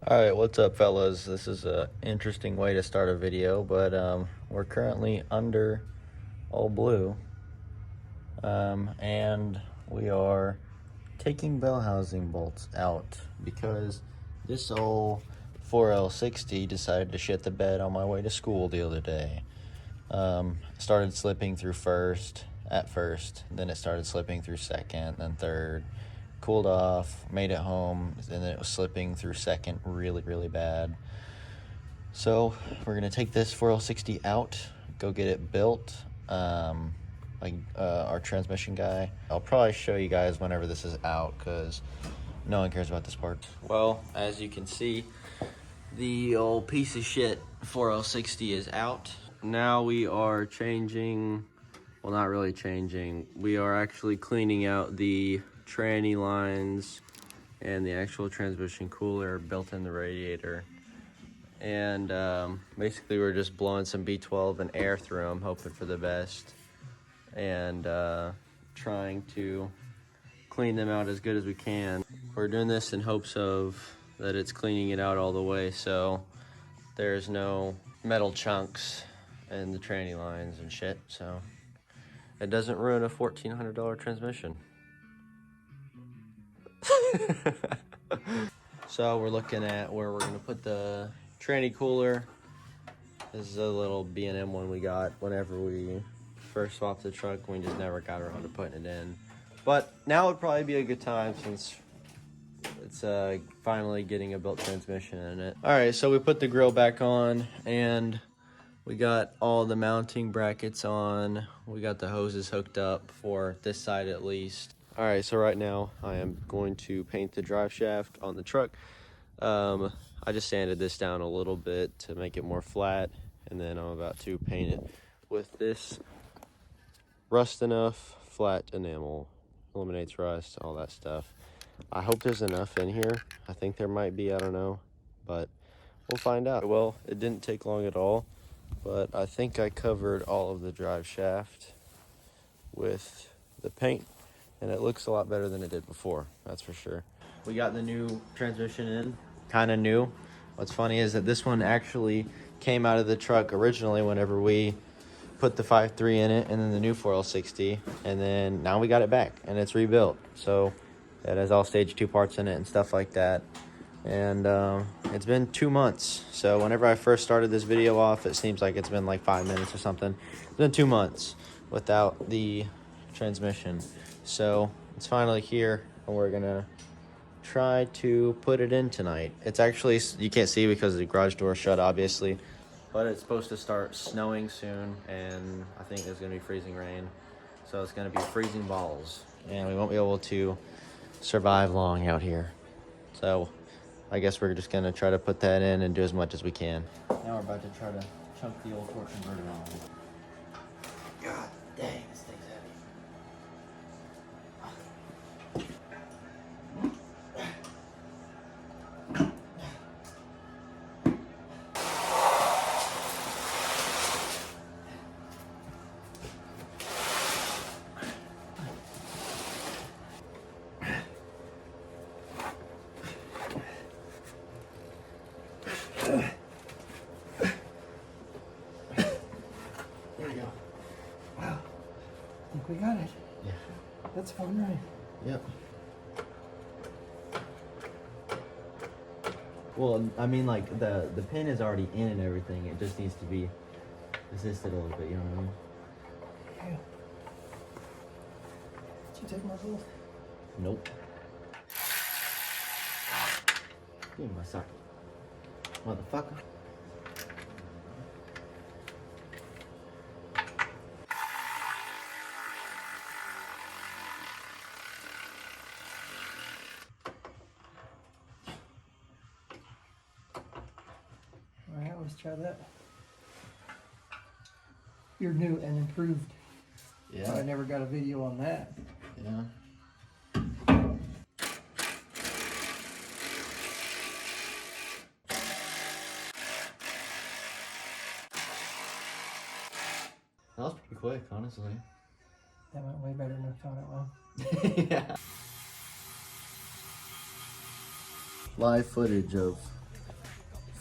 All right, what's up, fellas? This is a interesting way to start a video, but we're currently under Old Blue, and we are taking bell housing bolts out because this old 4L60 decided to shit the bed on my way to school the other day. Started slipping through at first, then it started slipping through second, then third. Cooled off, made it home, and then it was slipping through second really bad. So we're gonna take this 4L60 out, go get it built. Our transmission guy, I'll probably show you guys whenever this is out because no one cares about this part. Well, as you can see, the old piece of shit 4L60 is out. Now we are changing, well, not really changing, we are actually cleaning out the tranny lines and the actual transmission cooler built in the radiator. And basically we're just blowing some B12 and air through them, hoping for the best, and trying to clean them out as good as we can. We're doing this in hopes of that it's cleaning it out all the way so there's no metal chunks in the tranny lines and shit, so it doesn't ruin a $1,400 transmission. So we're looking at where we're gonna put the tranny cooler. This is a little B&M one we got whenever we first swapped the truck. We just never got around to putting it in. But now would probably be a good time since it's finally getting a built transmission in it. All right, so we put the grill back on and we got all the mounting brackets on. We got the hoses hooked up for this side at least. All right, so right now I am going to paint the drive shaft on the truck. I just sanded this down a little bit to make it more flat, and then I'm about to paint it with this rust enough flat enamel. Eliminates rust, all that stuff. I hope there's enough in here. I think there might be, I don't know, but we'll find out. Well, it didn't take long at all, but I think I covered all of the drive shaft with the paint, and it looks a lot better than it did before, that's for sure. We got the new transmission in, kind of new. What's funny is that this one actually came out of the truck originally whenever we put the 5.3 in it, and then the new 4L60, and then now we got it back and it's rebuilt. So it has all stage 2 parts in it and stuff like that. And it's been 2 months. So whenever I first started this video off, it seems like it's been like 5 minutes or something. It's been 2 months without the transmission. So it's finally here, and we're gonna try to put it in tonight. It's actually, you can't see because the garage door is shut, obviously, but it's supposed to start snowing soon, and I think there's gonna be freezing rain. So it's gonna be freezing balls, and we won't be able to survive long out here. So I guess we're just gonna try to put that in and do as much as we can. Now we're about to try to chunk the old torque converter on. God dang, this thing's heavy. There we go. Wow. I think we got it. Yeah. That's fun, right? Yep. Well, I mean, like, the pin is already in and everything. It just needs to be assisted a little bit, you know what I mean? Yeah. Did you take my bolt? Nope. Give me my socket. Motherfucker. Alright, let's try that. You're new and improved. Yeah. I never got a video on that. Yeah. That was pretty quick, honestly. That went way better than I thought it would. Yeah. Live footage of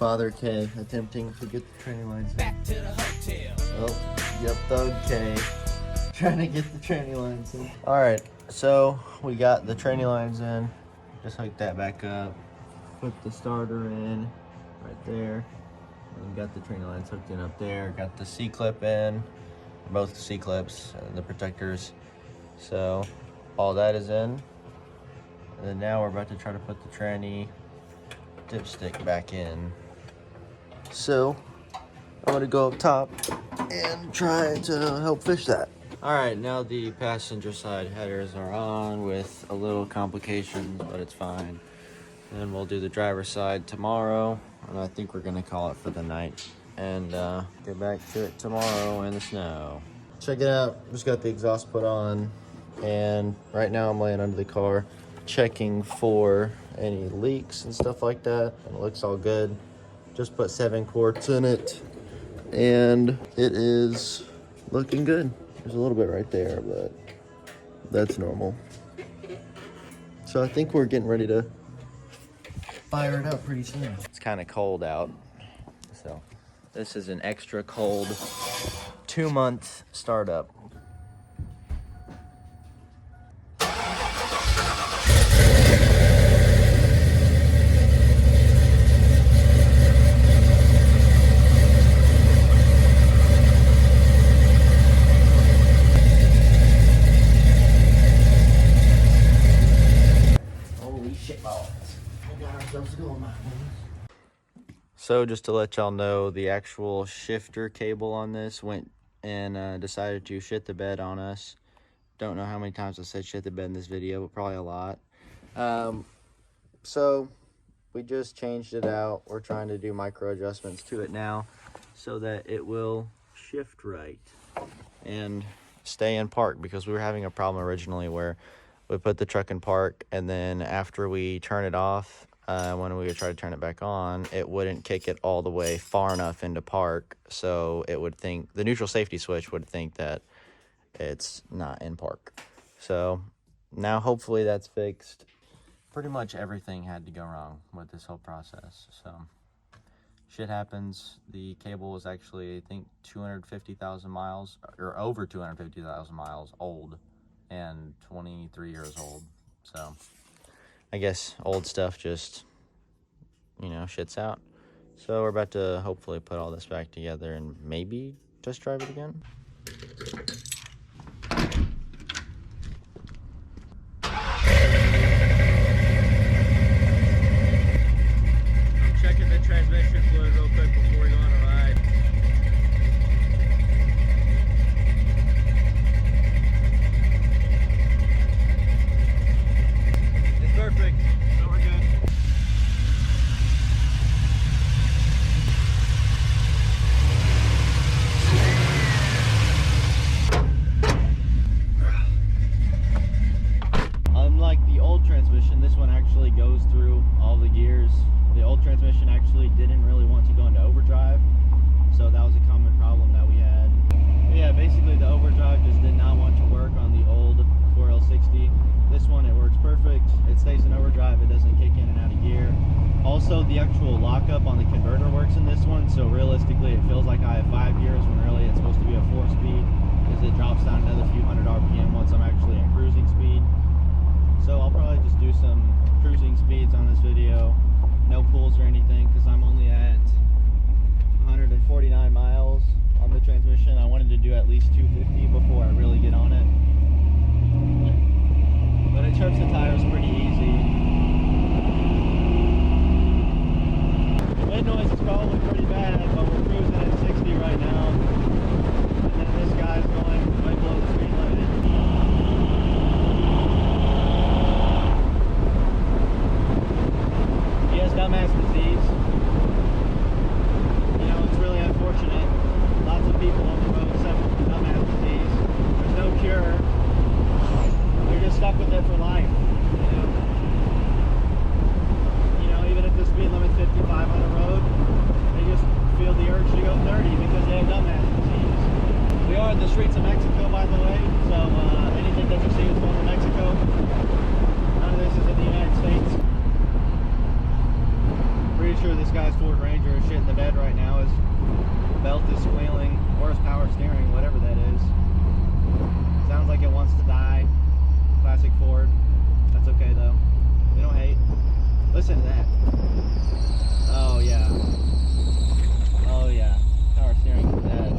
Father Kaye attempting to get the tranny lines in. Back to the hotel. Oh, yep, Thug Kaye trying to get the tranny lines in. All right, so we got the tranny lines in. Just hook that back up. Put the starter in right there. And got the tranny lines hooked in up there. Got the C-clip in, both the C-clips and the protectors. So all that is in. And then now we're about to try to put the tranny dipstick back in. So I'm gonna go up top and try to help fish that. All right, now the passenger side headers are on with a little complications, but it's fine. And we'll do the driver's side tomorrow, and I think we're gonna call it for the night and get back to it tomorrow in the snow. Check it out, just got the exhaust put on, and right now I'm laying under the car checking for any leaks and stuff like that, and it looks all good. Just put 7 quarts in it, and it is looking good. There's a little bit right there, but that's normal. So I think we're getting ready to fire it up pretty soon. It's kind of cold out, so this is an extra cold 2-month startup. So just to let y'all know, the actual shifter cable on this went and decided to shit the bed on us. Don't know how many times I said shit the bed in this video, but probably a lot. So we just changed it out. We're trying to do micro adjustments to it now so that it will shift right and stay in park, because we were having a problem originally where we put the truck in park, and then after we turn it off, when we would try to turn it back on, it wouldn't kick it all the way far enough into park, so it would think, the neutral safety switch would think that it's not in park. So now hopefully that's fixed. Pretty much everything had to go wrong with this whole process, so shit happens. The cable was actually, I think, 250,000 miles, or over 250,000 miles old, and 23 years old. So I guess old stuff just, you know, shits out. So we're about to hopefully put all this back together and maybe test drive it again. I'm checking the transmission fluid real quick before we go on a ride. It's perfect, so we're good. Unlike the old transmission, this one actually goes through all the gears. The old transmission actually didn't really want to go into overdrive, so that was a common problem that we had. But yeah, basically the overdrive just did not want to work on the old 4L60. This one, it works perfect. It stays in overdrive, it doesn't kick in and out of gear. Also, the actual lockup on the converter works in this one, so realistically it feels like I have 5 gears when really it's supposed to be a 4-speed, because it drops down another few hundred RPM once I'm actually in cruising speed. So I'll probably just do some cruising speeds on this video. No pulls or anything, because I'm only at 149 miles on the transmission. I wanted to do at least 250 before I really get on it. But it trips the tires pretty easy. The wind noise is probably pretty bad, but we're cruising at 60 right now. And then this guy's going way below the speed limit. He has dumbass disease. You know, it's really unfortunate. Lots of people on the road suffer from dumbass disease. There's no cure. They're just stuck with it for life. You know, even if the speed limit's 55 on the road, they just feel the urge to go 30 because they have dumbass disease. We are in the streets of Mexico, by the way, so anything that you see is going to Mexico. None of this is in the United States. this guy's Ford Ranger is shitting the bed right now. His belt is squealing, or his power steering, whatever that is. Sounds like it wants to die. Classic Ford. That's okay though. We don't hate. Listen to that. Oh yeah. Oh yeah. Power steering is dead.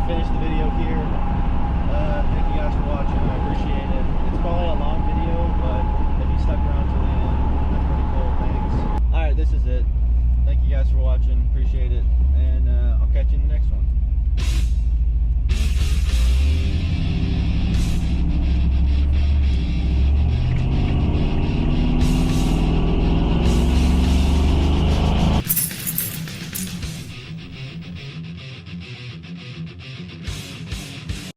Finish the video here. Thank you guys for watching. I appreciate it. It's probably a long video, but if you stuck around till the end, that's pretty cool. Thanks. Alright, this is it. Thank you guys for watching. Appreciate it. And I'll catch you in the next one.